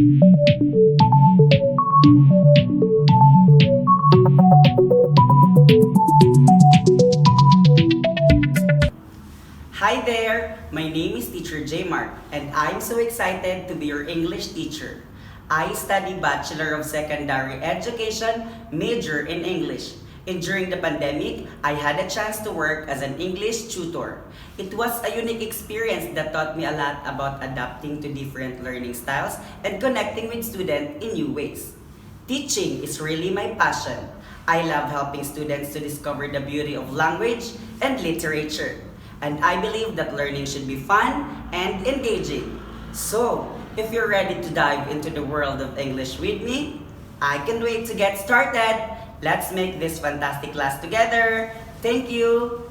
Hi there! My name is Teacher J. Mark and I'm so excited to be your English teacher. I study Bachelor of Secondary Education, major in English. And during the pandemic, I had a chance to work as an English tutor. It was a unique experience that taught me a lot about adapting to different learning styles and connecting with students in new ways. Teaching is really my passion. I love helping students to discover the beauty of language and literature. And I believe that learning should be fun and engaging. So, if you're ready to dive into the world of English with me, I can't wait to get started. Let's make this fantastic class together. Thank you.